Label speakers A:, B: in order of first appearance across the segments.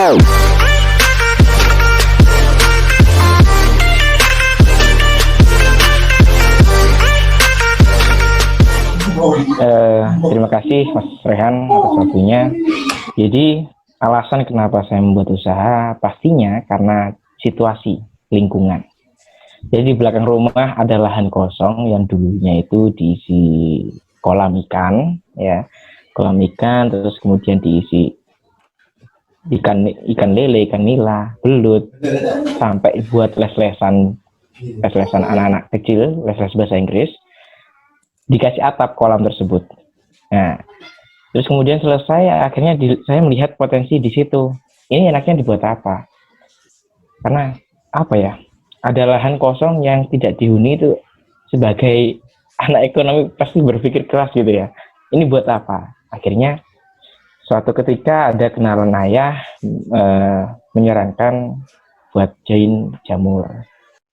A: Terima kasih Mas Rehan atas waktunya. Jadi alasan kenapa saya membuat usaha pastinya karena situasi lingkungan. Jadi di belakang rumah ada lahan kosong yang dulunya itu diisi kolam ikan, ya, kolam ikan, terus kemudian diisi ikan lele, ikan nila, belut, sampai buat les-lesan anak-anak kecil, les-les bahasa Inggris. Dikasih atap kolam tersebut. Nah, terus kemudian selesai, akhirnya saya melihat potensi di situ. Ini enaknya dibuat apa? Karena apa ya? Ada lahan kosong yang tidak dihuni itu, sebagai anak ekonomi pasti berpikir keras gitu ya. Ini buat apa? Akhirnya suatu ketika ada kenalan ayah menyarankan buat join jamur.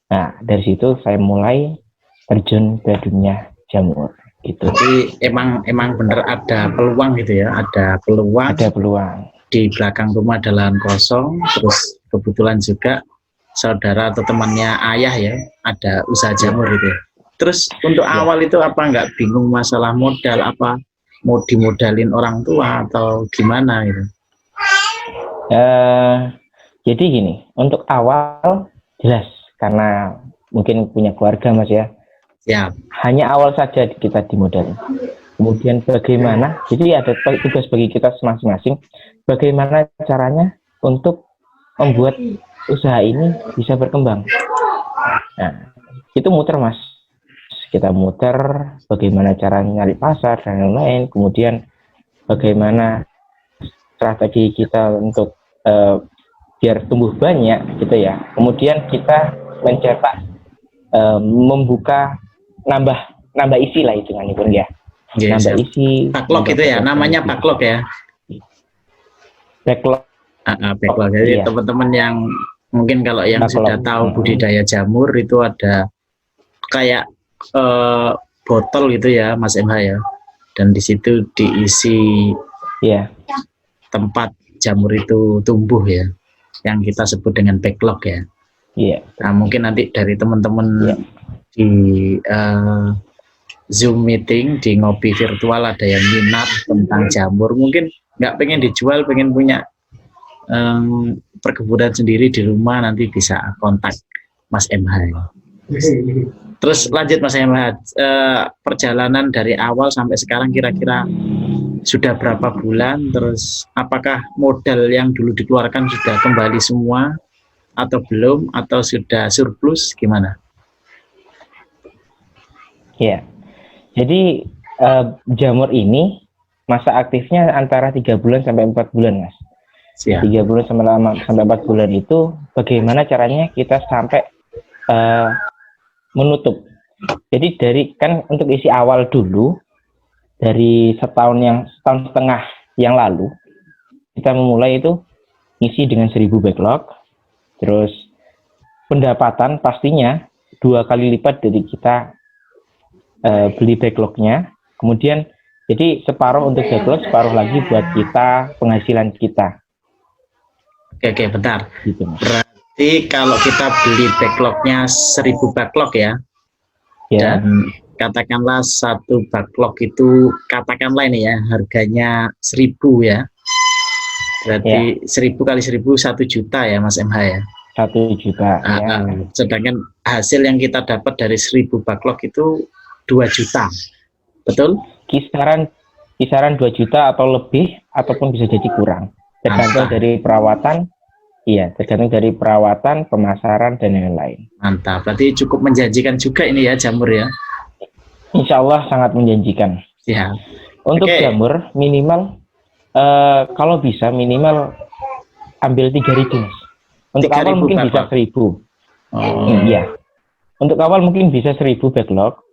A: Nah, dari situ saya mulai terjun ke dunia jamur gitu.
B: Jadi emang bener ada peluang gitu ya, ada peluang di belakang rumah ada lahan kosong, terus kebetulan juga saudara atau temannya ayah ya ada usaha jamur gitu. Terus untuk awal itu apa nggak bingung masalah modal, apa mau dimodalin orang tua atau gimana gitu?
A: Jadi gini, untuk awal jelas karena mungkin punya keluarga Mas ya.
B: Ya.
A: Hanya awal saja kita dimodalin. Kemudian bagaimana? Jadi ada tugas bagi kita masing-masing. Bagaimana caranya untuk membuat usaha ini bisa berkembang. Nah, itu muter Mas. Kita muter bagaimana cara nyari pasar dan lain-lain. Kemudian bagaimana strategi kita untuk biar tumbuh banyak gitu ya. Kemudian kita mencetak membuka nambah isi lah hitungannya pun ya. Nambah isi.
B: Backlog itu ya, namanya backlog ya.
A: Backlog.
B: Backlog. Jadi teman-teman yang mungkin kalau yang sudah tahu budidaya jamur itu ada kayak botol gitu ya, Mas MH ya. Dan di situ diisi tempat jamur itu tumbuh ya, yang kita sebut dengan backlog ya. Nah mungkin nanti dari teman-teman di Zoom meeting, di ngopi virtual ada yang minat tentang jamur, mungkin nggak pengen dijual, pengen punya perkebunan sendiri di rumah, nanti bisa kontak Mas MH. Terus lanjut Mas MH, perjalanan dari awal sampai sekarang kira-kira sudah berapa bulan, terus apakah modal yang dulu dikeluarkan sudah kembali semua atau belum, atau sudah surplus, gimana?
A: Ya, jadi jamur ini masa aktifnya antara 3 bulan sampai 4 bulan Mas. 3 bulan sampai 4 bulan itu bagaimana caranya kita sampai menutup. Jadi dari kan untuk isi awal dulu, dari setahun setengah yang lalu kita memulai itu isi dengan 1000 backlog. Terus pendapatan pastinya 2 kali lipat dari kita beli backlognya. Kemudian jadi separuh untuk backlog, separuh lagi buat kita penghasilan kita.
B: Oke, bentar. Gitu. Berarti kalau kita beli backlognya 1000 backlog ya, dan katakanlah satu backlog itu katakanlah ini ya harganya 1000 ya. Berarti 1000 kali 1000 1 juta ya Mas MH ya.
A: 1 juta.
B: Sedangkan hasil yang kita dapat dari 1000 backlog itu 2 juta, betul? Kisaran
A: 2 juta atau lebih, ataupun bisa jadi kurang. Tergantung dari perawatan, tergantung dari perawatan, pemasaran dan lain-lain.
B: Mantap, berarti cukup menjanjikan juga ini ya jamur ya.
A: Insya Allah sangat menjanjikan.
B: Ya.
A: Untuk jamur minimal, kalau bisa minimal ambil 3.000 Mas. Untuk awal mungkin bisa 1.000. Iya. Untuk awal mungkin bisa 1.000 backlog.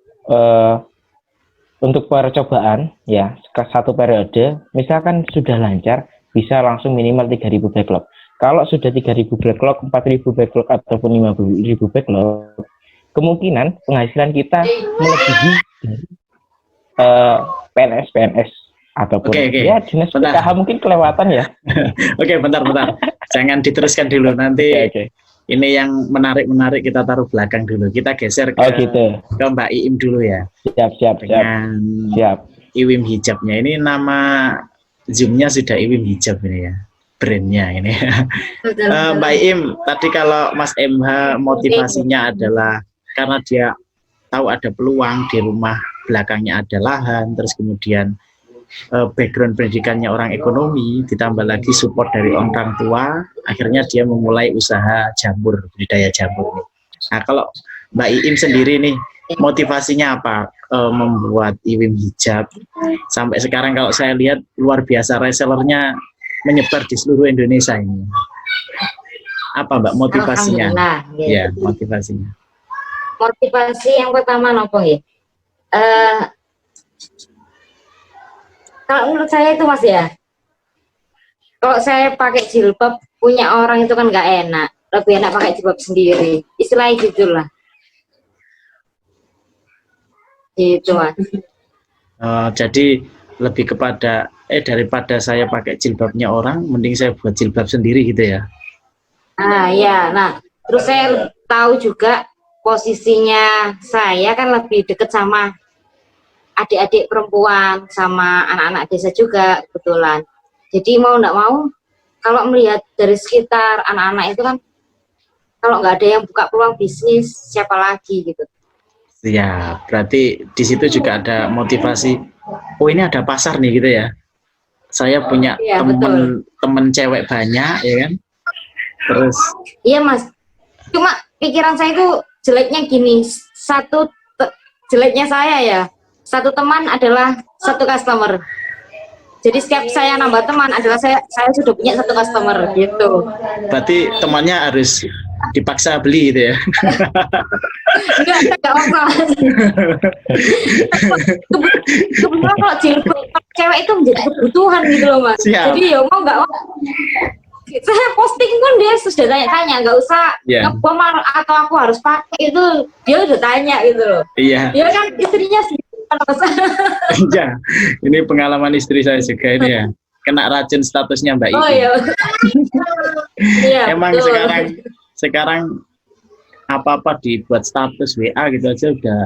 A: Untuk percobaan ya satu periode, misalkan sudah lancar bisa langsung minimal 3.000 backlog. Kalau sudah 3.000 backlog, 4.000 backlog ataupun 50.000 backlog, kemungkinan penghasilan kita melebihi PNS ataupun
B: Oke.
A: ya dinas
B: Bentar.
A: PKH mungkin kelewatan ya.
B: Oke, bentar. Jangan diteruskan dulu nanti.
A: Oke.
B: Ini yang menarik kita taruh belakang dulu. Kita geser
A: Oh gitu.
B: ke Mbak Iim dulu ya.
A: Siap.
B: Dengan Iwim Hijabnya. Ini nama Zoom-nya sudah Iwim Hijab ini ya. Brandnya ini. Mbak Iim, tadi kalau Mas MH motivasinya adalah karena dia tahu ada peluang di rumah belakangnya ada lahan, terus kemudian background pendidikannya orang ekonomi, ditambah lagi support dari orang tua, akhirnya dia memulai usaha jamur, budidaya jamur. Nah, kalau Mbak Iim sendiri nih, motivasinya apa membuat Iwim Hijab? Sampai sekarang kalau saya lihat luar biasa, resellernya menyebar di seluruh Indonesia ini. Apa Mbak motivasinya? Ya, motivasinya.
C: Motivasi yang pertama nopo ya? Kalau menurut saya itu Mas ya, kalau saya pakai jilbab punya orang itu kan nggak enak, lebih enak pakai jilbab sendiri, istilahnya gitu lah. Gitu Mas.
B: Jadi lebih kepada daripada saya pakai jilbabnya orang, mending saya buat jilbab sendiri gitu ya.
C: Ya, nah terus saya tahu juga posisinya saya kan lebih dekat sama adik-adik perempuan sama anak-anak desa juga kebetulan. Jadi mau nggak mau, kalau melihat dari sekitar anak-anak itu kan, kalau nggak ada yang buka peluang bisnis, siapa lagi gitu.
B: Ya, berarti di situ juga ada motivasi. Oh ini ada pasar nih gitu ya. Saya punya temen cewek banyak, ya kan? Terus.
C: Iya Mas. Cuma pikiran saya itu jeleknya gini. Jeleknya saya ya. Satu teman adalah satu customer. Jadi setiap saya nambah teman adalah saya sudah punya satu customer gitu.
B: Berarti temannya harus dipaksa beli gitu ya?
C: Enggak apa. Kebetulan kalau cewek itu menjadi kebutuhan gitu loh Mas.
B: Siap.
C: Jadi ya mau nggak mau. Saya posting pun dia sudah tanya-tanya, nggak usah ngebom atau aku harus pakai itu, dia udah tanya gitu loh.
B: Iya.
C: Dia kan istrinya sih.
B: Iya, ini pengalaman istri saya juga ini ya, kena racun statusnya Mbak Ibu.
C: Oh iya. Iya.
B: Emang sekarang apa-apa dibuat status WA gitu aja udah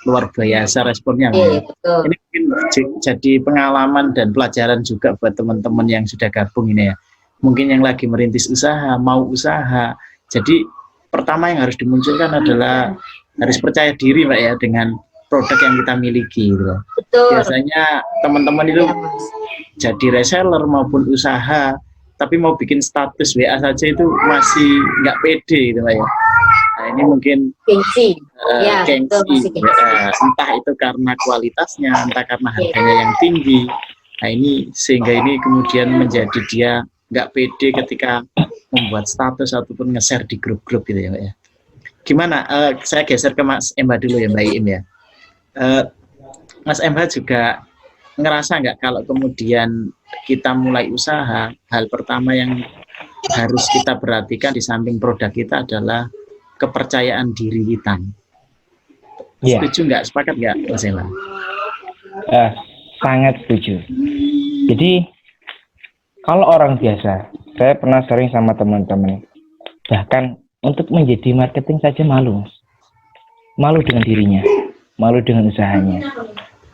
B: luar biasa responnya.
C: Iya, betul.
B: Ini mungkin jadi pengalaman dan pelajaran juga buat teman-teman yang sudah gabung ini ya. Mungkin yang lagi merintis usaha, mau usaha. Jadi pertama yang harus dimunculkan adalah harus percaya diri Mbak ya dengan produk yang kita miliki gitu.
C: Betul.
B: Biasanya teman-teman itu jadi reseller maupun usaha, tapi mau bikin status WA saja itu masih nggak pede gitu Mbak ya. Nah ini mungkin
C: gengsi.
B: Gengsi. Entah itu karena kualitasnya, entah karena harganya yang tinggi. Nah ini sehingga ini kemudian menjadi dia nggak pede ketika membuat status ataupun nge-share di grup-grup gitu ya Mbak ya. Gimana? Saya geser ke Mas Emba dulu ya Mbak Iim ya. Mas MH juga ngerasa nggak kalau kemudian kita mulai usaha, hal pertama yang harus kita perhatikan di samping produk kita adalah kepercayaan diri kita. Setuju nggak? Sepakat nggak Mas Ella?
A: Sangat setuju. Jadi kalau orang biasa, saya pernah sering sama teman-teman, bahkan untuk menjadi marketing saja malu dengan dirinya, malu dengan usahanya,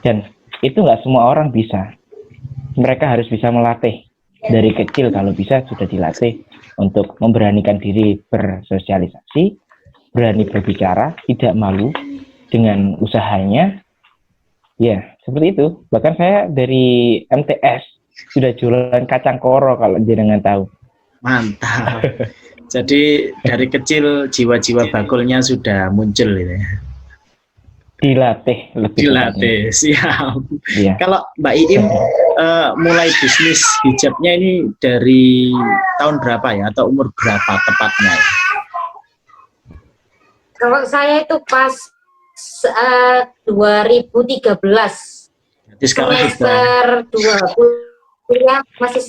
A: dan itu nggak semua orang bisa. Mereka harus bisa melatih dari kecil, kalau bisa sudah dilatih untuk memberanikan diri bersosialisasi, berani berbicara, tidak malu dengan usahanya. Ya seperti itu. Bahkan saya dari MTS sudah jualan kacang koro kalau jenengan tahu.
B: Mantap. Jadi dari kecil jiwa-jiwa bakulnya sudah muncul gitu ya.
A: Dilatih.
B: Siap.
A: Ya.
B: Kalau Mbak Iim mulai bisnis hijabnya ini dari tahun berapa ya, atau umur berapa tepatnya?
C: Kalau saya itu pas 2013.
B: Jadi sekarang
C: semester 2 kuliah masih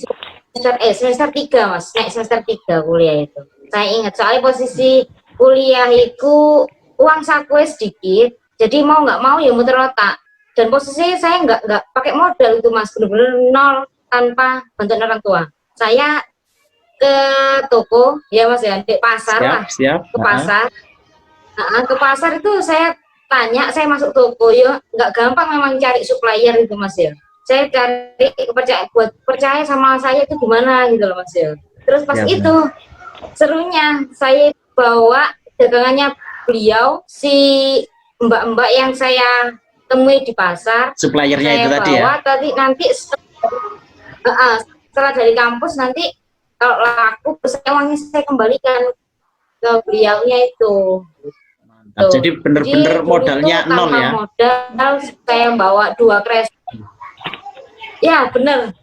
C: semester 3 Mas, naik semester 3 kuliah itu. Saya ingat soalnya posisi kuliah itu uang saku sedikit. Jadi mau nggak mau ya muter otak. dan posisinya saya nggak pakai modal itu Mas, benar-benar nol tanpa bantuan orang tua. Saya ke toko ya Mas ya, di pasar lah, ke pasar. Ke pasar itu saya tanya, saya masuk toko ya, nggak gampang memang cari supplier itu Mas ya. Saya cari percaya sama saya itu gimana gitu loh Mas ya. Terus pas itu serunya saya bawa dagangannya beliau, si mbak-mbak yang saya temui di pasar,
B: suppliernya itu tadi ya.
C: Nanti setelah dari kampus nanti kalau laku uangnya saya kembalikan ke beliaunya itu.
B: Mantap. Jadi bener-bener modalnya nol ya.
C: Modal saya bawa 2 kresek. Ya bener,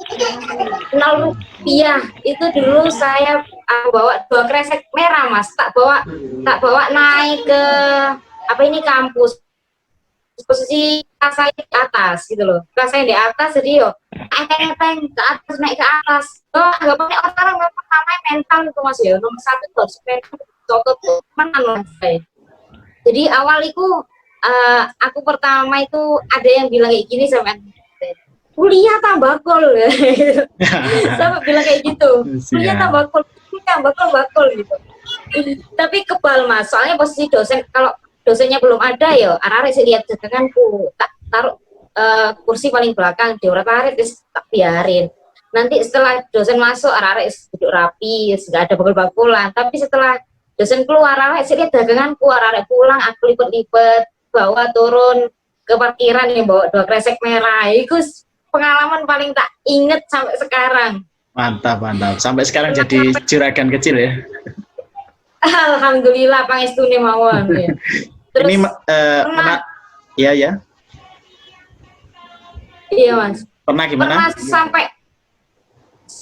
C: 0 rupiah itu dulu saya bawa 2 kresek merah Mas, tak bawa naik ke kampus, posisi kelas saya di atas gitu loh, kelas saya di atas, jadi yo naik ke atas. Nggak pakai orang, nggak pertama mental itu Mas ya, nomor 1 harus mental, contoh tuh mana saya. Jadi awal itu aku pertama itu ada yang bilang kayak gini sama kuliah tambah kol, sampai bilang kayak gitu, kuliah tambah kol gitu. Tapi kebal Mas, soalnya posisi dosen, kalau dosennya belum ada ya, arek sih lihat daganganku, tak taruh kursi paling belakang, dia tarik, tak biarin. Nanti setelah dosen masuk, arek duduk rapi, nggak ada bakul-bakulan. Tapi setelah dosen keluar, arek sih lihat daganganku, arek pulang, aku lipet-lipet, bawa turun ke parkiran yang bawa 2 kresek merah, itu pengalaman paling tak inget sampai sekarang.
B: Mantap. Sampai sekarang jadi juragan kecil ya.
C: Alhamdulillah pangestune mawon ya. Terus
B: ini ya.
C: Iya Mas.
B: Pernah gimana?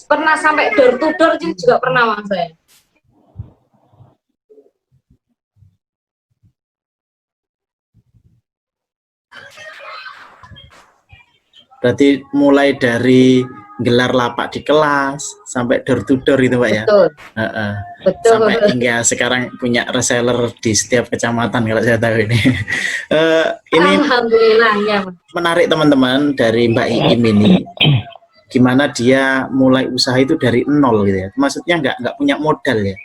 C: Pernah sampai door to door juga pernah Mas saya.
B: Berarti mulai dari gelar lapak di kelas sampai door to door itu Pak ya.
C: Betul.
B: Sampai hingga sekarang punya reseller di setiap kecamatan kalau saya tahu ini. Ini
C: alhamdulillah ya.
B: Menarik teman-teman dari Mbak Iim ini. Gimana dia mulai usaha itu dari nol gitu ya. Maksudnya nggak punya modal ya.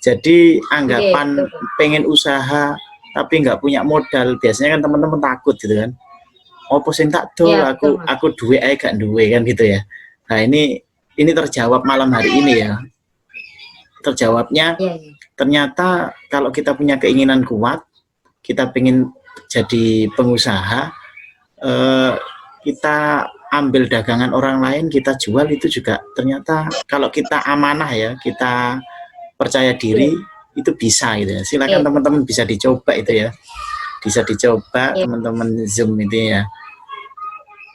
B: Jadi anggapan pengen usaha tapi nggak punya modal, biasanya kan teman-teman takut gitu kan. Opo sing tak dol, aku duwe ae gak duwe kan gitu ya. Nah, ini terjawab malam hari ini ya. Terjawabnya ternyata kalau kita punya keinginan kuat, kita pengen jadi pengusaha, kita ambil dagangan orang lain, kita jual, itu juga ternyata kalau kita amanah ya, kita percaya diri, itu bisa gitu ya. Silakan teman-teman bisa dicoba itu ya. Bisa dicoba teman-teman Zoom itu ya.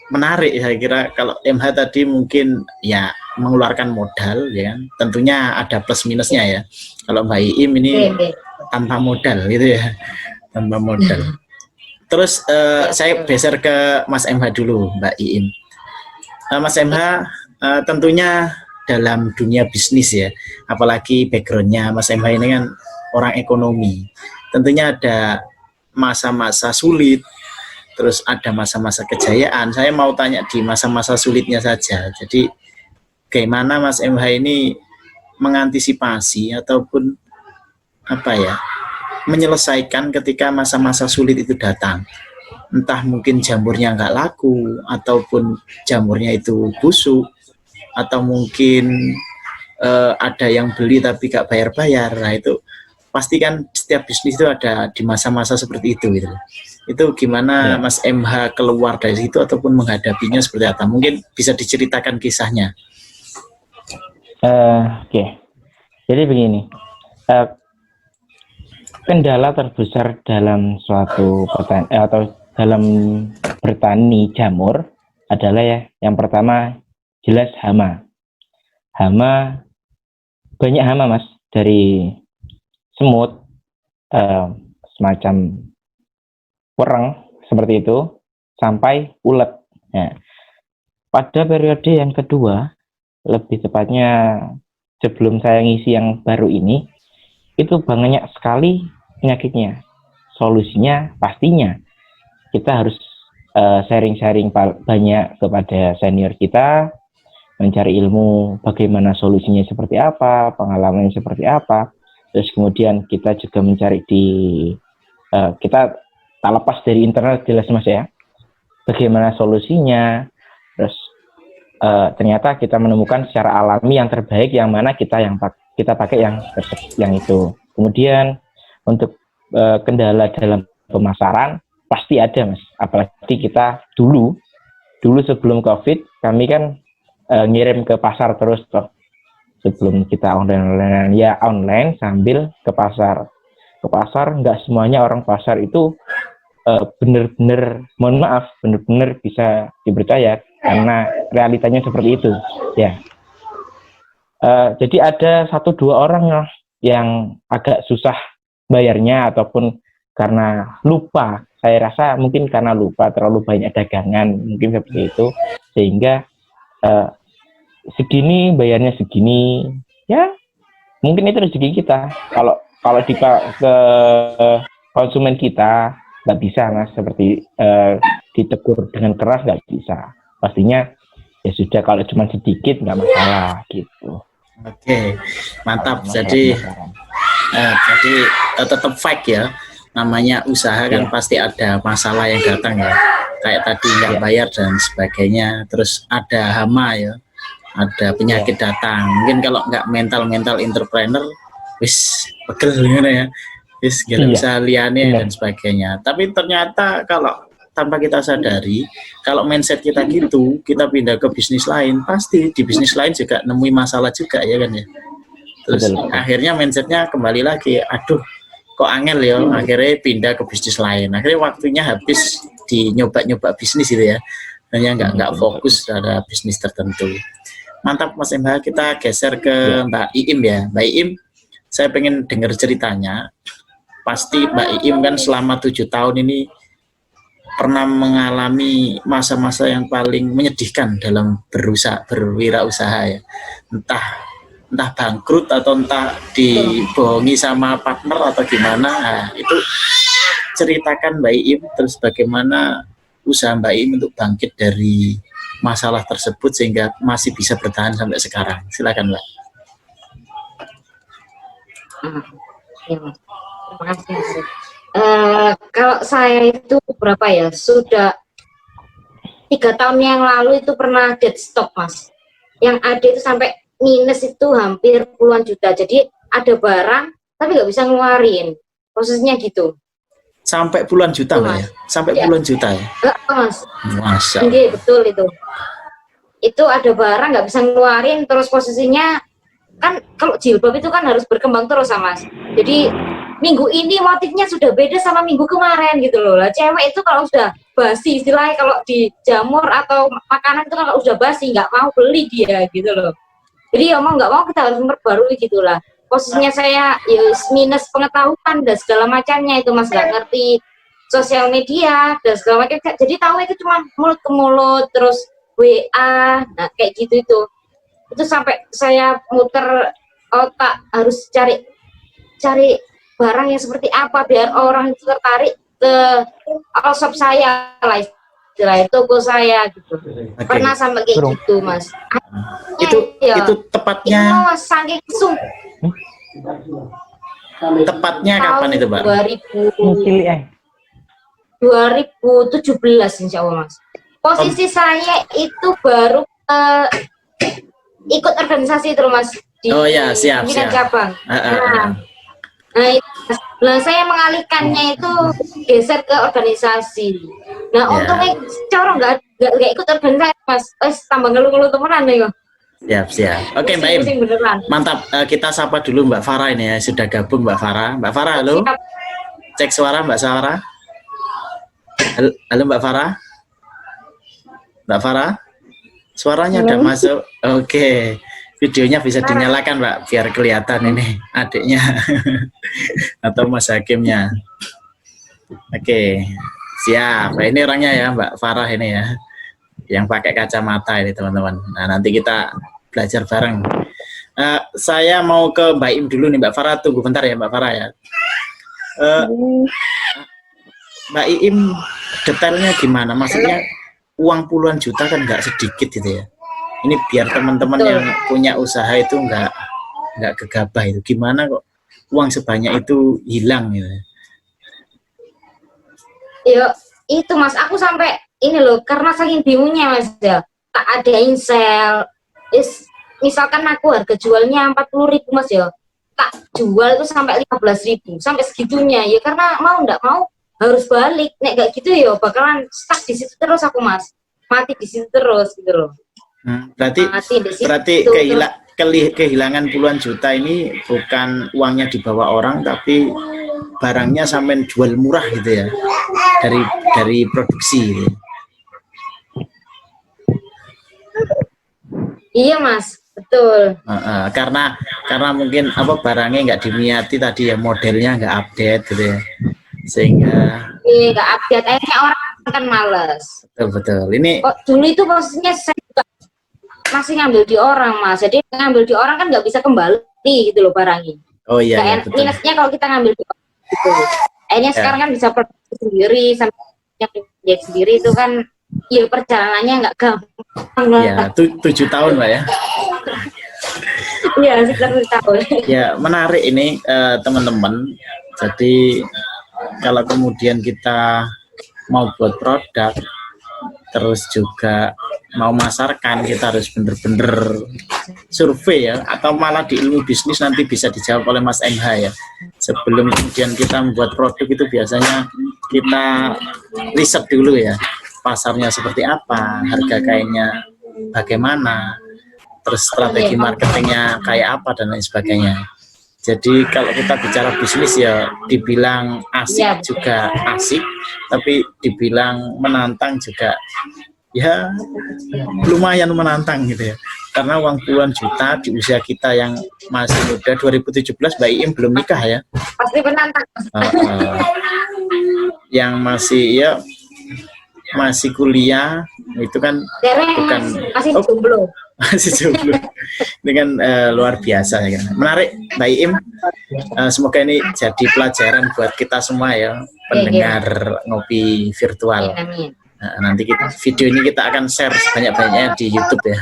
B: Menarik saya kira. Kalau MH tadi mungkin ya mengeluarkan modal ya kan, tentunya ada plus minusnya ya. Kalau Mbak Iim ini tanpa modal gitu ya, tanpa modal. Terus saya geser ke Mas MH dulu, Mbak Iim. Mas MH tentunya dalam dunia bisnis ya, apalagi backgroundnya Mas MH ini kan orang ekonomi, tentunya ada masa-masa sulit, terus ada masa-masa kejayaan. Saya mau tanya di masa-masa sulitnya saja. Jadi bagaimana Mas MH ini mengantisipasi ataupun menyelesaikan ketika masa-masa sulit itu datang? Entah mungkin jamurnya nggak laku, ataupun jamurnya itu busuk, atau mungkin ada yang beli tapi nggak bayar-bayar. Nah, itu pasti kan setiap bisnis itu ada di masa-masa seperti itu gitu. Itu gimana Mas MH keluar dari situ ataupun menghadapinya seperti apa? Mungkin bisa diceritakan kisahnya.
A: Oke. Jadi begini, kendala terbesar dalam suatu atau dalam bertani jamur adalah ya, yang pertama jelas hama. Banyak hama Mas, dari semut, semacam wereng seperti itu, sampai ulet. Nah, pada periode yang kedua, lebih tepatnya sebelum saya ngisi yang baru ini, itu banyak sekali penyakitnya. Solusinya pastinya kita harus sharing-sharing banyak kepada senior kita, mencari ilmu bagaimana solusinya seperti apa, pengalamannya seperti apa. Terus kemudian kita juga mencari kita tak lepas dari internet jelas Mas ya, bagaimana solusinya. Terus ternyata kita menemukan secara alami yang terbaik, yang mana kita pakai yang itu. Kemudian untuk kendala dalam pemasaran pasti ada Mas, apalagi kita dulu sebelum COVID kami kan ngirim ke pasar terus toh. Sebelum kita online sambil ke pasar nggak semuanya orang pasar itu benar-benar, mohon maaf, benar-benar bisa dipercaya karena realitanya seperti itu ya. Jadi ada 1-2 orang yang agak susah bayarnya ataupun karena lupa. Saya rasa mungkin karena lupa, terlalu banyak dagangan mungkin seperti itu, sehingga segini bayarnya segini ya, mungkin itu rezeki kita. Kalau ke konsumen kita nggak bisa Mas, seperti ditegur dengan keras nggak bisa. Pastinya ya sudah, kalau cuma sedikit nggak masalah gitu.
B: Oke, mantap. Jadi tetap fight ya. Namanya usaha kan pasti ada masalah yang datang ya. Kayak tadi nggak bayar dan sebagainya. Terus ada hama ya, ada penyakit datang. Mungkin kalau nggak mental entrepreneur, wis pegel gimana ya, wis nggak bisa liane dan sebagainya. Tapi ternyata kalau tanpa kita sadari, kalau mindset kita gitu, kita pindah ke bisnis lain, pasti di bisnis lain juga nemui masalah juga ya kan ya. Terus akhirnya mindsetnya kembali lagi, aduh kok angel ya, akhirnya pindah ke bisnis lain. Akhirnya waktunya habis di nyoba-nyoba bisnis itu ya, hanya nggak fokus pada bisnis tertentu. Mantap Mas MH, kita geser ke Mbak Iim ya. Mbak Iim, saya pengen dengar ceritanya. Pasti Mbak Iim kan selama 7 tahun ini pernah mengalami masa-masa yang paling menyedihkan dalam berwirausaha ya. Entah bangkrut atau entah dibohongi sama partner atau gimana. Nah, itu ceritakan Mbak Iim, terus bagaimana usaha Mbak Iim untuk bangkit dari masalah tersebut sehingga masih bisa bertahan sampai sekarang. Silakan Mbak.
C: Terima kasih Mas. Kalau saya itu berapa ya, sudah 3 tahun yang lalu itu pernah dead stock Mas, yang ada itu sampai minus itu hampir puluhan juta. Jadi ada barang tapi nggak bisa ngeluarin, prosesnya gitu.
B: Sampai puluhan juta Mbak ya? Sampai puluhan juta ya?
C: Mas.
B: Masa.
C: Iya betul itu. Itu ada barang nggak bisa ngeluarin, terus posisinya kan kalau jilbab itu kan harus berkembang terus Mas. Jadi minggu ini motifnya sudah beda sama minggu kemarin gitu loh. Lah cewek itu kalau sudah basi, istilahnya kalau di jamur atau makanan itu kalau sudah basi nggak mau beli dia gitu loh. Jadi ya mau nggak mau kita harus memperbarui gitulah. Posisinya saya ya minus pengetahuan dan segala macamnya itu Mas, nggak ngerti sosial media dan segala macam. Jadi tahu itu cuma mulut ke mulut, terus WA, nah kayak gitu itu. Itu sampai saya muter otak harus cari barang yang seperti apa biar orang itu tertarik ke shop saya lah, istilahnya toko saya gitu. Pernah sampai kayak gitu Mas.
B: Itu tepatnya
C: itu Mas, saking
B: tepatnya kapan itu Mbak?
C: 2017 insya Allah Mas. Posisi saya itu baru ikut organisasi itu Mas di
B: siap.
C: cabang. Nah, saya mengalihkannya itu geser ke organisasi. Nah, untungnya coro nggak ikut organisasi Mas. Tambah ngeluh-ngeluh temenan nih.
B: Siap. Oke Mbak Im, mantap. Kita sapa dulu Mbak Farah ini ya, sudah gabung Mbak Farah. Mbak Farah, halo. Siap. Cek suara Mbak Farah. Halo Mbak Farah. Mbak Farah, suaranya udah masuk. Oke. Videonya bisa dinyalakan Mbak, biar kelihatan ini adiknya atau Mas Hakimnya. Oke, siap. Nah, ini orangnya ya Mbak Farah ini ya, yang pakai kacamata ini teman-teman. Nah nanti kita belajar bareng. Saya mau ke Mbak Im dulu nih Mbak Farah, tunggu bentar ya Mbak Farah ya. Mbak Iim detailnya gimana? Maksudnya uang puluhan juta kan nggak sedikit gitu ya. Ini biar teman-teman yang punya usaha itu nggak gegabah itu. Gimana kok uang sebanyak itu hilang gitu?
C: Ya itu Mas, aku sampai ini loh, karena saking bingungnya Mas ya, tak adain sel. Misalkan aku harga jualnya 40.000 Mas ya, tak jual itu sampai 15.000, sampai segitunya ya, karena mau nggak mau harus balik. Nek gak gitu ya bakalan stuck di situ terus aku Mas, mati di situ terus gitu loh.
B: Berarti kehilangan puluhan juta ini bukan uangnya dibawa orang, tapi barangnya sampai jual murah gitu ya, dari produksi gitu.
C: Iya Mas, betul.
B: Karena mungkin barangnya nggak diniati tadi ya, modelnya nggak update gitu ya, sehingga
C: nggak update, akhirnya orang kan males.
B: Betul. Ini
C: kok dulu itu posisinya saya juga masih ngambil di orang Mas, jadi ngambil di orang kan nggak bisa kembali gitu loh barangnya.
B: Oh iya, ya,
C: minusnya kalau kita ngambil di orang gitu. Akhirnya sekarang kan bisa produksi sendiri, sampai yang sendiri itu kan ya perjalanannya nggak gampang lah.
B: Ya, 7 tahun lah ya.
C: Iya, sekitar 7 tahun.
B: Ya, menarik ini teman-teman. Jadi kalau kemudian kita mau buat produk, terus juga mau masarkan, kita harus bener-bener survei ya, atau malah di ilmu bisnis nanti bisa dijawab oleh Mas MH ya. Sebelum kemudian kita membuat produk itu biasanya kita riset dulu ya, pasarnya seperti apa, harga kainnya bagaimana, terus strategi marketingnya kayak apa, dan lain sebagainya. Jadi kalau kita bicara bisnis ya, dibilang asik juga asik, tapi dibilang menantang juga ya lumayan menantang gitu ya. Karena uang puluhan juta di usia kita yang masih muda, 2017 Mbak Iim belum nikah ya.
C: Pasti menantang.
B: Yang masih ya masih kuliah itu kan bukan
C: masih jomblo.
B: Masih jomblo. Ini kan luar biasa ya kan. Menarik Mbak Iim. Semoga ini jadi pelajaran buat kita semua ya, pendengar ngopi virtual. Nanti video ini kita akan share sebanyak-banyaknya di YouTube ya.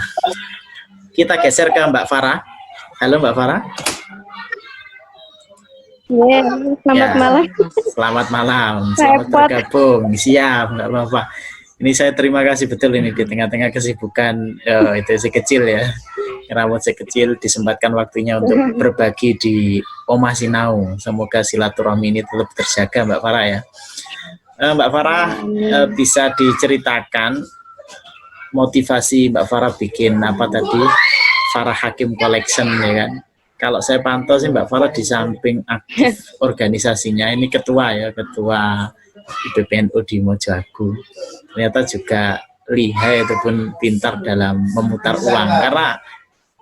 B: Kita geser ke Mbak Farah. Halo Mbak Farah.
D: Selamat malam.
B: Selamat malam. Selamat bergabung. Siap, nggak apa-apa. Ini saya terima kasih betul ini di tengah-tengah kesibukan itu si kecil ya. Rambut si kecil disempatkan waktunya untuk berbagi di Oma Sinau. Semoga silaturahmi ini tetap terjaga Mbak Farah ya. Mbak Farah, bisa diceritakan motivasi Mbak Farah bikin apa tadi, Farah Hakim Collection ya kan? Kalau saya pantau sih Mbak Farah di samping aktif organisasinya, ini ketua IPPNU di Mojoagung, ternyata juga lihai ataupun pintar dalam memutar uang, karena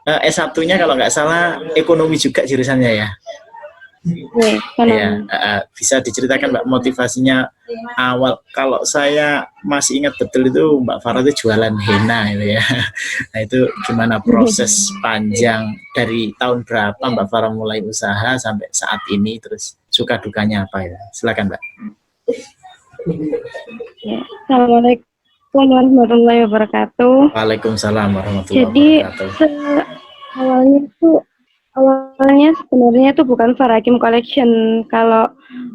B: S1-nya kalau nggak salah ekonomi juga jurusannya ya. Ya, bisa diceritakan Mbak motivasinya awal. Kalau saya masih ingat betul itu Mbak Farah itu jualan henna gitu ya. Nah itu gimana proses panjang dari tahun berapa Mbak Farah mulai usaha sampai saat ini, terus suka dukanya apa ya? Silakan Mbak.
D: Ya, Assalamualaikum warahmatullahi wabarakatuh.
B: Waalaikumsalam warahmatullahi wabarakatuh.
D: Jadi awalnya sebenarnya itu bukan Farah Hakim Collection. Kalau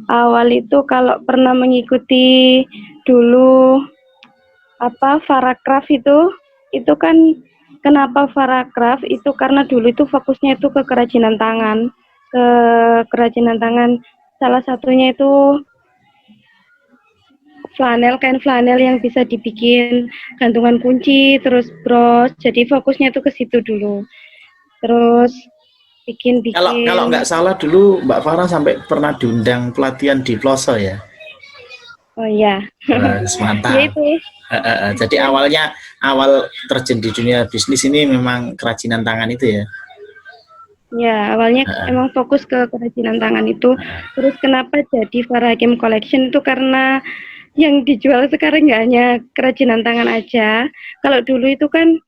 D: awal itu, kalau pernah mengikuti dulu Farah Craft itu kan, kenapa Farah Craft itu karena dulu itu fokusnya itu ke kerajinan tangan, salah satunya itu kain flanel yang bisa dibikin gantungan kunci, terus bros. Jadi fokusnya itu ke situ dulu. Terus bikin.
B: Kalau nggak salah dulu Mbak Farah sampai pernah diundang pelatihan di Ploso ya.
D: Oh iya.
B: Mantap.
D: Ya itu.
B: Jadi awal terjun di dunia bisnis ini memang kerajinan tangan itu ya.
D: Ya, awalnya emang fokus ke kerajinan tangan itu. Terus kenapa jadi Farah Hakim Collection itu karena yang dijual sekarang nggak hanya kerajinan tangan aja. Kalau dulu itu kan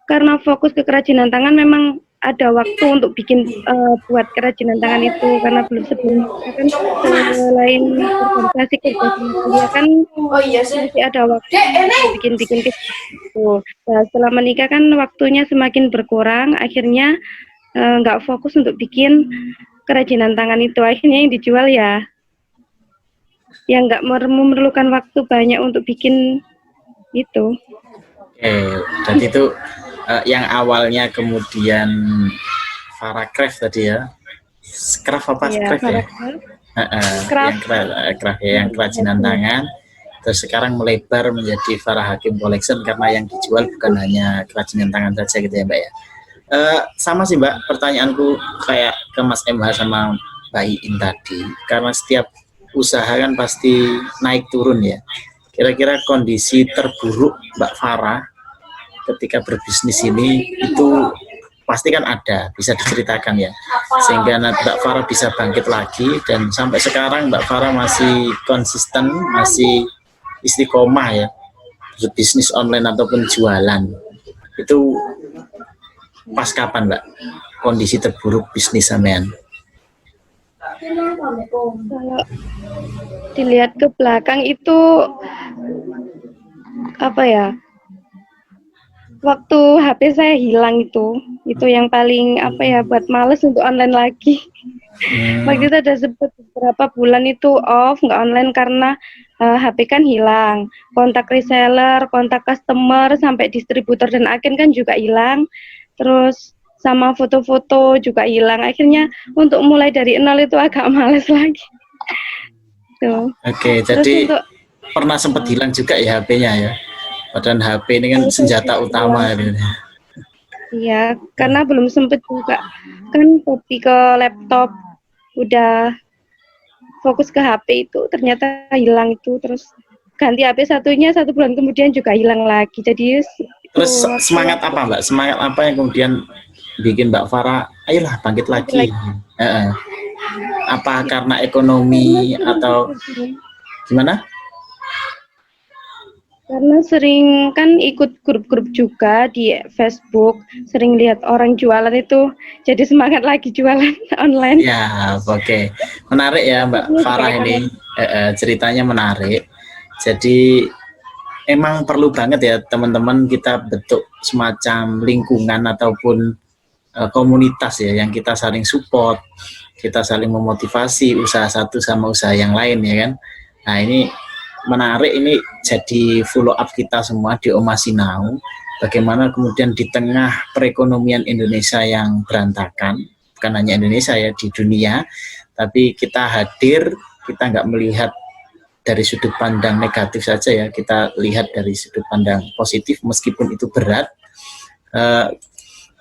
D: karena fokus ke kerajinan tangan, memang ada waktu untuk bikin buat kerajinan tangan itu, karena belum sebelumnya kan selain organisasi kerja sama kuliah kan masih ada waktu bikin gitu. Nah, setelah menikah kan waktunya semakin berkurang, akhirnya nggak fokus untuk bikin kerajinan tangan itu, akhirnya yang dijual ya yang nggak memerlukan waktu banyak untuk bikin itu.
B: Dan itu yang awalnya kemudian Faracraft tadi ya, craft apa craft ya? Yang kerajinan tangan, terus sekarang melebar menjadi Farah Hakim Collection karena yang dijual bukan hanya kerajinan tangan saja gitu ya Mbak ya. Sama sih Mbak, pertanyaanku kayak ke Mas MH sama Mbak Iin tadi, karena setiap usaha kan pasti naik turun ya. Kira-kira kondisi terburuk Mbak Farah ketika berbisnis ini itu pasti kan ada, bisa diceritakan ya, sehingga Mbak Farah bisa bangkit lagi, dan sampai sekarang Mbak Farah masih konsisten, masih istiqomah ya berbisnis online ataupun jualan. Itu pas kapan Mbak kondisi terburuk bisnis sampean?
D: Kalau dilihat ke belakang itu apa ya, waktu HP saya hilang itu yang paling apa ya, buat males untuk online lagi. Waktu itu ada sempat beberapa bulan itu off, nggak online karena HP kan hilang, kontak reseller, kontak customer, sampai distributor dan agen kan juga hilang, terus sama foto-foto juga hilang. Akhirnya untuk mulai dari nol itu agak males lagi. Tuh.
B: Oke, jadi pernah sempat hilang juga ya HP-nya ya? Padahal HP ini kan senjata utama gitu.
D: Iya, karena belum sempet juga kan copy ke laptop, udah fokus ke HP itu ternyata hilang itu, terus ganti HP satunya 1 bulan kemudian juga hilang lagi. Jadi
B: terus semangat apa Mbak? Semangat apa yang kemudian bikin Mbak Farah ayolah bangkit lagi? Apa karena ekonomi atau gimana?
D: Karena sering kan ikut grup-grup juga di Facebook, sering lihat orang jualan itu, jadi semangat lagi jualan online.
B: Ya, oke. Menarik ya Mbak Farah ini, ceritanya menarik. Jadi emang perlu banget ya teman-teman kita bentuk semacam lingkungan ataupun komunitas ya, yang kita saling support, kita saling memotivasi usaha satu sama usaha yang lain ya kan. Nah ini menarik, ini jadi follow up kita semua di Oma Sinau, bagaimana kemudian di tengah perekonomian Indonesia yang berantakan, bukan hanya Indonesia ya, di dunia, tapi kita hadir, kita nggak melihat dari sudut pandang negatif saja ya, kita lihat dari sudut pandang positif meskipun itu berat.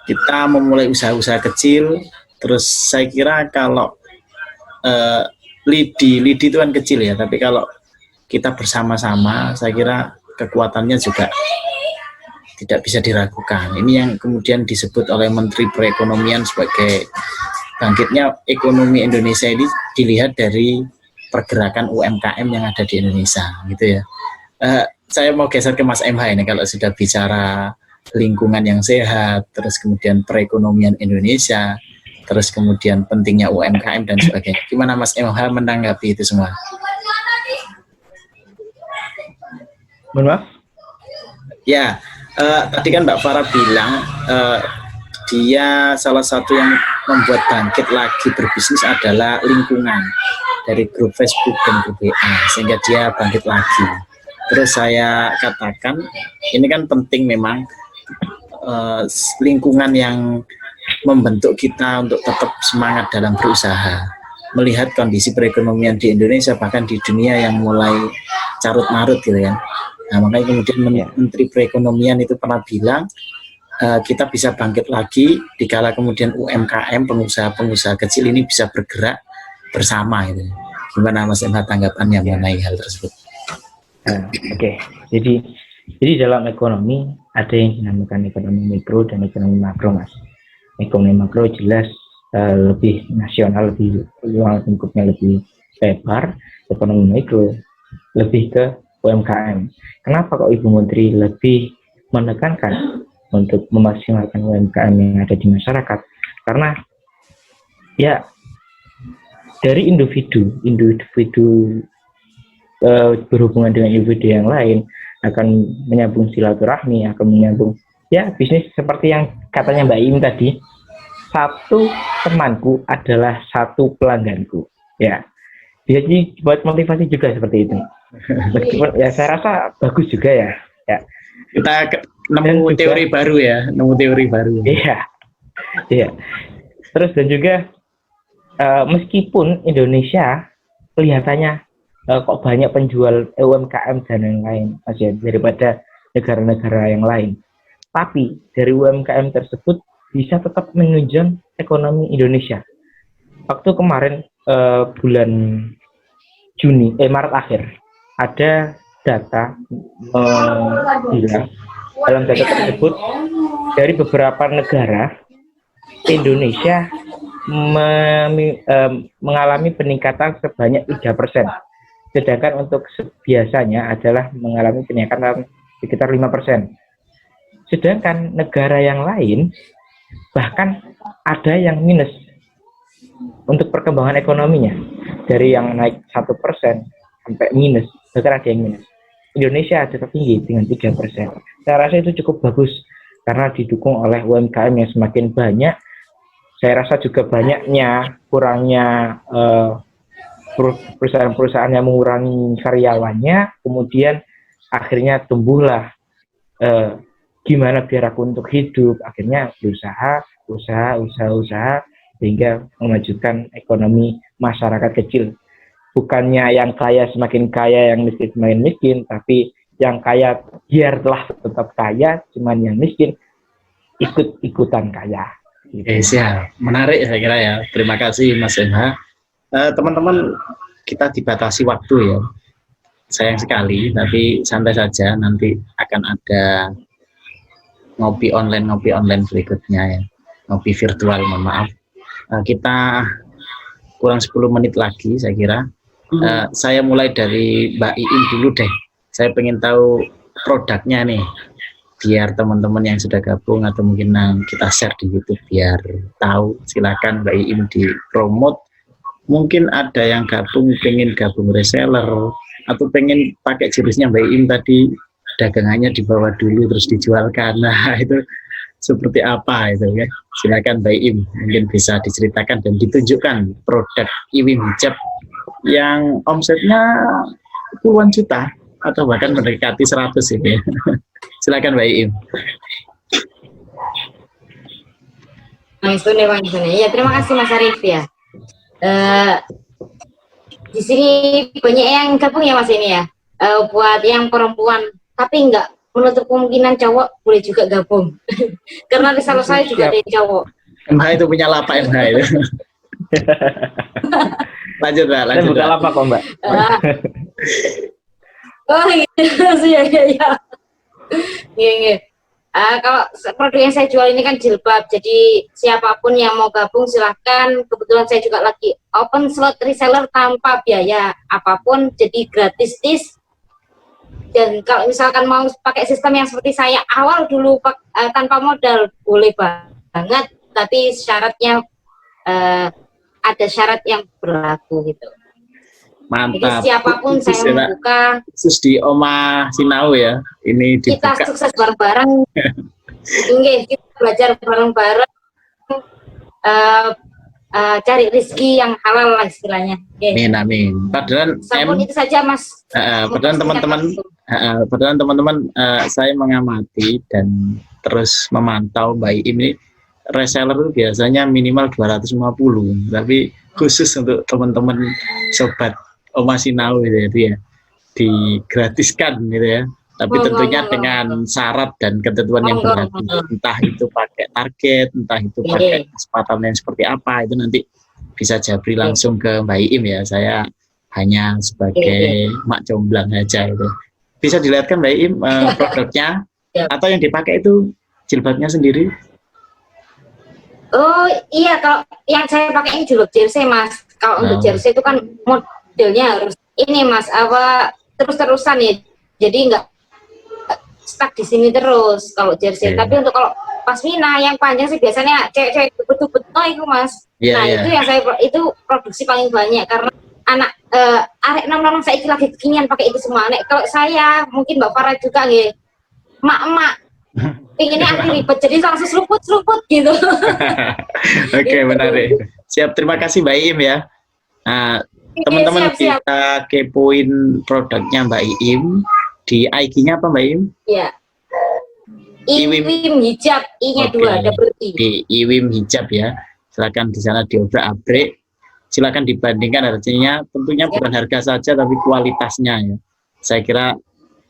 B: Kita memulai usaha-usaha kecil, terus saya kira kalau lidi itu kan kecil ya, tapi kalau kita bersama-sama, saya kira kekuatannya juga tidak bisa diragukan. Ini yang kemudian disebut oleh Menteri Perekonomian sebagai bangkitnya ekonomi Indonesia ini dilihat dari pergerakan UMKM yang ada di Indonesia, gitu ya. Saya mau geser ke Mas MH ini, kalau sudah bicara lingkungan yang sehat, terus kemudian perekonomian Indonesia, terus kemudian pentingnya UMKM dan sebagainya. Gimana Mas MH menanggapi itu semua?
A: Mohon maaf?
B: Ya, tadi kan Mbak Farah bilang dia salah satu yang membuat bangkit lagi berbisnis adalah lingkungan dari grup Facebook dan grup WA, sehingga dia bangkit lagi. Terus saya katakan, ini kan penting memang lingkungan yang membentuk kita untuk tetap semangat dalam berusaha. Melihat kondisi perekonomian di Indonesia, bahkan di dunia yang mulai carut-marut gitu ya. Nah, makanya kemudian Menteri Perekonomian itu pernah bilang kita bisa bangkit lagi dikala kemudian UMKM, pengusaha-pengusaha kecil ini bisa bergerak bersama gitu. Gimana Mas MH tanggapannya mengenai hal tersebut?
A: Oke. Jadi dalam ekonomi ada yang dinamakan ekonomi mikro dan ekonomi makro, Mas. Ekonomi makro jelas lebih nasional, lebih luas lingkupnya, lebih lebar. Ekonomi mikro lebih ke UMKM. Kenapa kok Ibu Menteri lebih menekankan untuk memaksimalkan UMKM yang ada di masyarakat. Karena ya dari individu berhubungan dengan individu yang lain akan menyambung silaturahmi, akan menyambung ya bisnis seperti yang katanya Mbak Im tadi, satu temanku adalah satu pelangganku. Ya, jadi buat motivasi juga seperti itu. Meskipun ya saya rasa bagus juga ya. Ya.
B: Kita nemu teori baru ya, nemu teori baru.
A: Iya, iya. Terus dan juga meskipun Indonesia kelihatannya kok banyak penjual UMKM dan yang lain, Mas ya, daripada negara-negara yang lain. Tapi dari UMKM tersebut bisa tetap menunjang ekonomi Indonesia. Waktu kemarin bulan Maret akhir ada data bilang dalam data tersebut dari beberapa negara Indonesia mengalami peningkatan sebanyak 3%, sedangkan untuk biasanya adalah mengalami peningkatan sekitar 5%. Sedangkan negara yang lain bahkan ada yang minus untuk perkembangan ekonominya, dari yang naik 1% sampai minus, bahkan ada yang minus. Indonesia tetap tinggi dengan 3%. Saya rasa itu cukup bagus karena didukung oleh UMKM yang semakin banyak. Saya rasa juga banyaknya kurangnya perusahaan-perusahaan yang mengurangi karyawannya, kemudian akhirnya tumbuhlah gimana biar aku untuk hidup, akhirnya usaha sehingga memajukan ekonomi masyarakat kecil. Bukannya yang kaya semakin kaya, yang miskin semakin miskin, tapi yang kaya biar telah tetap kaya, cuman yang miskin ikut-ikutan kaya.
B: Gitu. Siap, menarik saya kira ya. Terima kasih Mas MH. Teman-teman, kita dibatasi waktu ya. Sayang sekali, tapi santai saja. Nanti akan ada ngopi online berikutnya ya. Ngopi virtual, mohon maaf. Kita kurang 10 menit lagi saya kira. Saya mulai dari Mbak Iin dulu deh. Saya pengen tahu produknya nih, biar teman-teman yang sudah gabung atau mungkin kita share di YouTube biar tahu. Silakan Mbak Iin di promote. Mungkin ada yang pengen gabung reseller atau pengen pakai jurusnya Mbak Iin tadi, dagangannya dibawa dulu terus dijualkan. Nah itu seperti apa itu ya? Silakan Mbak Iin, mungkin bisa diceritakan dan ditunjukkan produk Iwim Hijab yang omsetnya puluhan juta atau bahkan mendekati 100 ini. Silakan Mbak Iim.
C: Ya, terima kasih Mas Arif ya. Di sini banyak yang gabung ya Mas ini ya. Buat yang perempuan, tapi enggak menutup kemungkinan cowok boleh juga gabung. Karena reseller saya juga ada cowok.
B: MH itu punya lapak MH itu. Lanjut Mbak, lanjut.
A: Buka lapak kok Mbak.
C: Oh gitu ya. Iya. Kalau produk yang saya jual ini kan jilbab, jadi siapapun yang mau gabung silahkan. Kebetulan saya juga lagi open slot reseller tanpa biaya apapun, jadi gratis. Dan kalau misalkan mau pakai sistem yang seperti saya awal dulu tanpa modal, boleh banget, tapi syaratnya ada syarat yang berlaku gitu.
B: Mantap.
C: Jadi siapapun saya membuka.
B: Khusus di Oma Sinau ya. Ini dibuka.
C: Kita sukses bareng-bareng. Kita belajar bareng-bareng. Cari rezeki yang halal lah istilahnya.
B: Amin. Padahal
C: itu saja Mas.
B: Padahal teman-teman, saya mengamati dan terus memantau Mbak Iim ini reseller itu biasanya minimal 250, tapi khusus untuk teman-teman sobat Oma Sinau gitu ya, digratiskan gitu ya. Tapi tentunya dengan syarat dan ketentuan yang berlaku. Entah itu pakai target, entah itu pakai kesempatan yang seperti apa, itu nanti bisa jabri langsung ke Mbak Iim ya. Saya hanya sebagai mak comblang aja itu. Bisa dilihatkan Mbak Iim produknya atau yang dipakai itu jilbabnya sendiri?
C: Oh iya, kalau yang saya pakai ini jilbab jersey Mas. Kalau untuk jersey itu kan modelnya harus ini Mas, terus-terusan ya. Jadi enggak stuck di sini terus kalau jersey.
B: Oke.
C: Tapi untuk kalau pasmina yang panjang sih biasanya cewek-cewek betul-betul itu Mas.
B: Iya,
C: Nah
B: iya.
C: itu yang itu produksi paling banyak karena anak arek nom-nom saya lagi kekinian pakai itu semua. Nek kalau saya mungkin Mbak Farah juga nggih, mak-mak pinginnya anti ribet jadi langsung seruput gitu.
B: Oke, menarik. Siap, terima kasih Mbak Iim ya. Nah, teman-teman
C: Siap.
B: kita kepoin produknya Mbak Iim di IG-nya apa Mbak Iim?
C: Ya.
B: Iwim.
C: Iwim hijab, I-nya
B: Oke.
C: 2 double I.
B: Di Iwim Hijab ya. Silakan di sana diobrak-abrik. Silakan dibandingkan harganya. Tentunya bukan harga saja tapi kualitasnya ya. Saya kira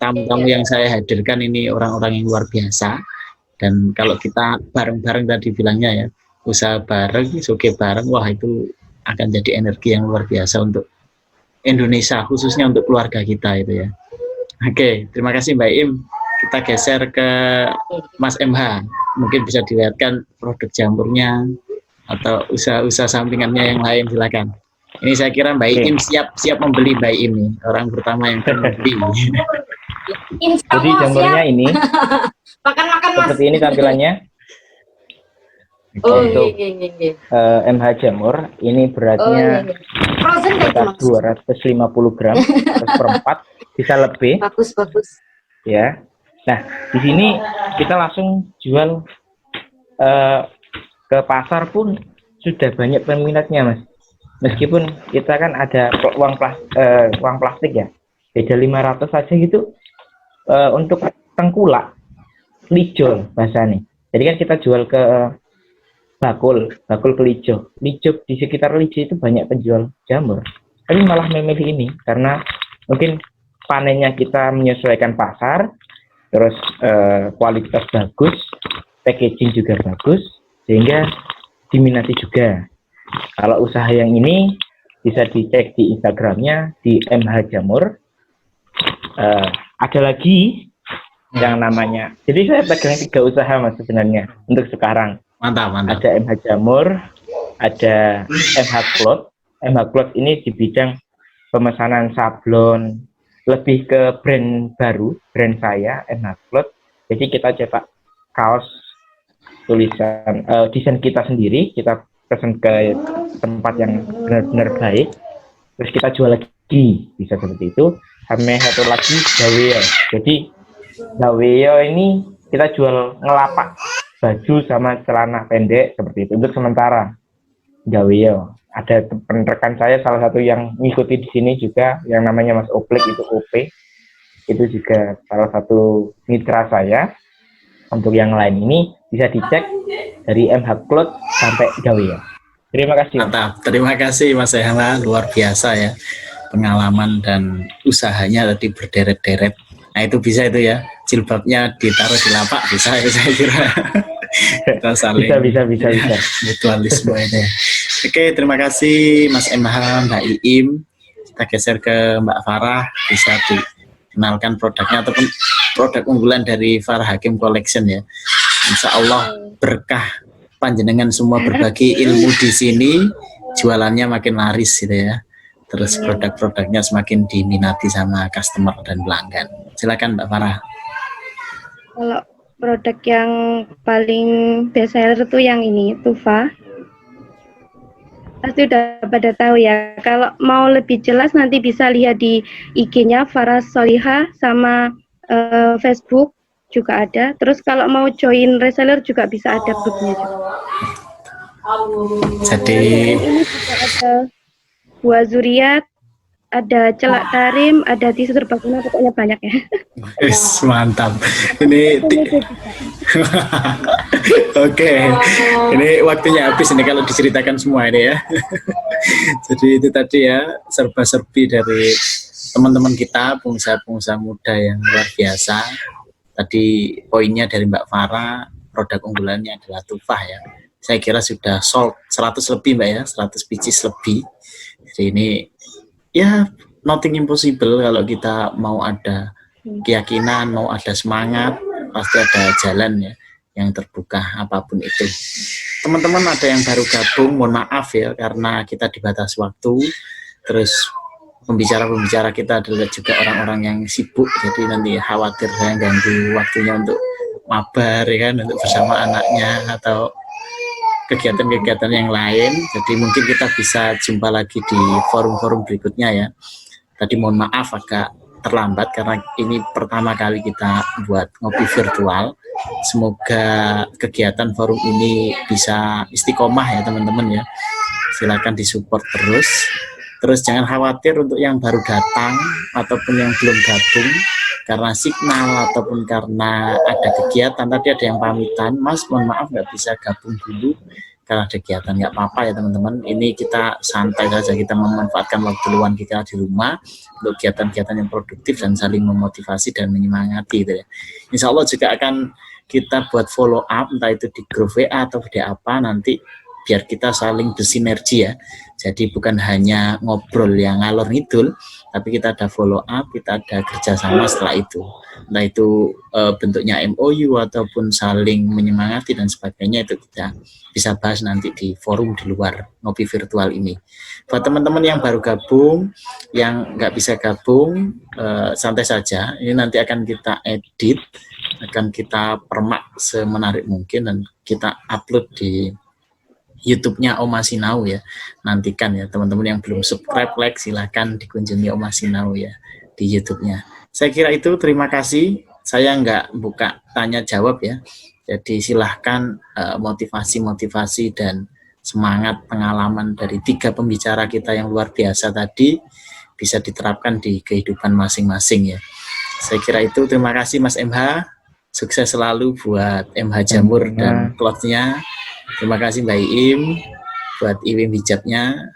B: tamu-tamu yang saya hadirkan ini orang-orang yang luar biasa. Dan kalau kita bareng-bareng tadi bilangnya ya, usaha bareng, suge bareng, wah itu akan jadi energi yang luar biasa untuk Indonesia, khususnya untuk keluarga kita itu ya. Oke, terima kasih Mbak Im. Kita geser ke Mas MH. Mungkin bisa dilihatkan produk jamurnya atau usaha-usaha sampingannya yang lain, silakan. Ini saya kira Mbak Im siap membeli Mbak Im nih, orang pertama yang membeli.
A: Jadi jamurnya ini
C: makan Mas.
A: seperti ini tampilannya.
C: Oh
A: Untuk
C: iya.
A: MH jamur ini beratnya
C: Frozen kan
A: sekitar
C: Mas?
A: 250 gram per 4, bisa lebih
C: Bagus.
A: ya. Nah, di sini kita langsung jual ke pasar pun sudah banyak peminatnya Mas. Meskipun kita kan ada uang plastik ya, beda 500 saja gitu. Untuk tengkulak, lijol bahasanya. Jadi kan kita jual ke bakul ke lijo di sekitar lijo itu banyak penjual jamur, tapi malah memilih ini karena mungkin panennya kita menyesuaikan pasar, terus kualitas bagus, packaging juga bagus, sehingga diminati juga. Kalau usaha yang ini bisa dicek di Instagramnya di MH Jamur. Ada lagi yang namanya, jadi saya pegang 3 usaha Mas sebenarnya untuk sekarang.
B: Mantap.
A: Ada MH Jamur, ada MH Cloth. MH Cloth ini di bidang pemesanan sablon, lebih ke brand baru, brand saya MH Cloth. Jadi kita cetak kaos tulisan desain kita sendiri, kita pesan ke tempat yang benar-benar baik, terus kita jual lagi, bisa seperti itu. Sama satu lagi Gaweo. Jadi Gaweo ini kita jual ngelapak baju sama celana pendek seperti itu untuk sementara. Gaweo. Ada rekan saya salah satu yang mengikuti di sini juga yang namanya Mas Oplik, itu OP. Itu juga salah satu mitra saya. Untuk yang lain ini bisa dicek dari MH Cloth sampai Gaweo. Terima kasih.
B: Mantap. Terima kasih Mas Ehma, luar biasa ya. Pengalaman dan usahanya tadi berderet-deret. Nah itu bisa itu ya, jilbabnya ditaruh di lapak bisa ya saya kira. Kita saling
A: bisa.
B: mutualisme ini. Oke, terima kasih Mas MH, Mbak Iim. Kita geser ke Mbak Farah, bisa dikenalkan produknya ataupun produk unggulan dari Farah Hakim Collection ya. Insya Allah berkah panjenengan semua berbagi ilmu di sini, jualannya makin laris gitu ya. Terus produk-produknya semakin diminati sama customer dan pelanggan. Silakan Mbak Farah.
D: Kalau produk yang paling best seller itu yang ini, Tufa. Pasti udah pada tahu ya. Kalau mau lebih jelas nanti bisa lihat di IG-nya Farah Soliha sama Facebook juga ada. Terus kalau mau join reseller juga bisa ada grupnya juga.
B: Jadi
D: Ini juga ada buah zuriat, ada celak tarim, ada tisu serbaguna, pokoknya banyak ya.
B: yes, mantap. Ini Oke, ini waktunya habis ini kalau diceritakan semua ini ya. Jadi itu tadi ya serba-serbi dari teman-teman kita, pengusaha-pengusaha muda yang luar biasa. Tadi poinnya dari Mbak Farah, produk unggulannya adalah Tufah ya. Saya kira sudah sold 100 lebih Mbak ya, 100 pieces lebih. Jadi ini ya nothing impossible kalau kita mau ada keyakinan, mau ada semangat, pasti ada jalan ya yang terbuka apapun itu. Teman-teman ada yang baru gabung, mohon maaf ya karena kita dibatasi waktu. Terus pembicara-pembicara kita adalah juga orang-orang yang sibuk, jadi nanti khawatir saya ganggu waktunya untuk mabar ya kan, untuk bersama anaknya atau kegiatan-kegiatan yang lain. Jadi mungkin kita bisa jumpa lagi di forum-forum berikutnya ya. Tadi mohon maaf agak terlambat karena ini pertama kali kita buat ngopi virtual. Semoga kegiatan forum ini bisa istiqomah ya teman-teman ya. Silakan disupport terus. Terus jangan khawatir untuk yang baru datang ataupun yang belum gabung karena signal ataupun karena ada kegiatan. Tadi ada yang pamitan, Mas mohon maaf nggak bisa gabung dulu karena ada kegiatan. Nggak apa-apa ya teman-teman, ini kita santai saja, kita memanfaatkan waktu luang kita di rumah untuk kegiatan-kegiatan yang produktif dan saling memotivasi dan menyemangati gitu ya. Insya Allah juga akan kita buat follow up, entah itu di grup WA atau di apa nanti, biar kita saling bersinergi ya. Jadi bukan hanya ngobrol yang ngalor ngidul, tapi kita ada follow up, kita ada kerjasama setelah itu. Entah itu bentuknya MOU ataupun saling menyemangati dan sebagainya, itu kita bisa bahas nanti di forum di luar ngopi virtual ini. Buat teman-teman yang baru gabung, yang nggak bisa gabung, santai saja. Ini nanti akan kita edit, akan kita permak semenarik mungkin dan kita upload di YouTube-nya Oma Sinau ya. Nantikan ya teman-teman yang belum subscribe, like, silahkan dikunjungi Oma Sinau ya di YouTube-nya. Saya kira itu, terima kasih. Saya nggak buka tanya jawab ya. Jadi silahkan motivasi-motivasi dan semangat pengalaman dari 3 pembicara kita yang luar biasa tadi bisa diterapkan di kehidupan masing-masing ya. Saya kira itu, terima kasih Mas MH. Sukses selalu buat MH Jamur dan cloth-nya. Terima kasih Mbak Iim buat IWIM hijabnya.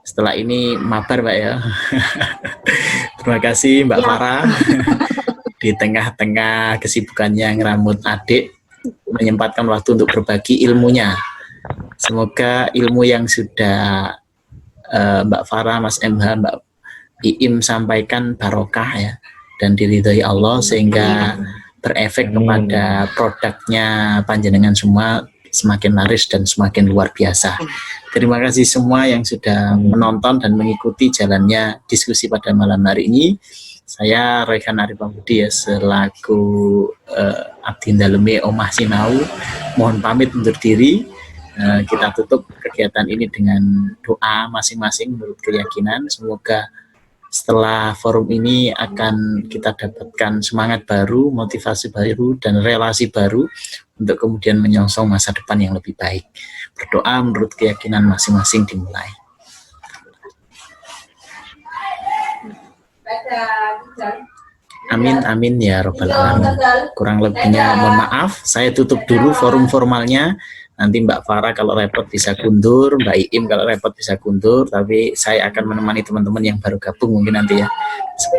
B: Setelah ini mabar Mbak ya. Terima kasih Mbak Farah di tengah-tengah kesibukannya ngeramut adik, menyempatkan waktu untuk berbagi ilmunya. Semoga ilmu yang sudah Mbak Farah, Mas MH, Mbak Iim sampaikan barokah ya dan diridhoi Allah sehingga berefek kepada produknya panjenengan semua semakin laris dan semakin luar biasa. Terima kasih semua yang sudah menonton dan mengikuti jalannya diskusi pada malam hari ini. Saya Rekan Arif Budi ya, selaku Abdi Daleme Omah Sinau, mohon pamit undur diri. Kita tutup kegiatan ini dengan doa masing-masing menurut keyakinan. Semoga setelah forum ini akan kita dapatkan semangat baru, motivasi baru, dan relasi baru untuk kemudian menyongsong masa depan yang lebih baik. Berdoa menurut keyakinan masing-masing dimulai. Amin, amin ya robbal alamin. Kurang lebihnya mohon maaf. Saya tutup dulu forum formalnya. Nanti Mbak Farah kalau repot bisa kundur, Mbak Iim kalau repot bisa kundur, tapi saya akan menemani teman-teman yang baru gabung mungkin nanti ya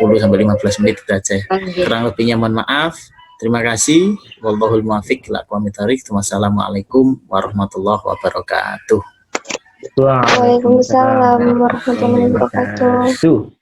B: 10-15 menit itu aja. Kurang lebihnya mohon maaf. Terima kasih. Wallahul muwaffiq ila aqwamit thoriq. Wassalamualaikum warahmatullahi wabarakatuh.
D: Waalaikumsalam warahmatullahi wabarakatuh.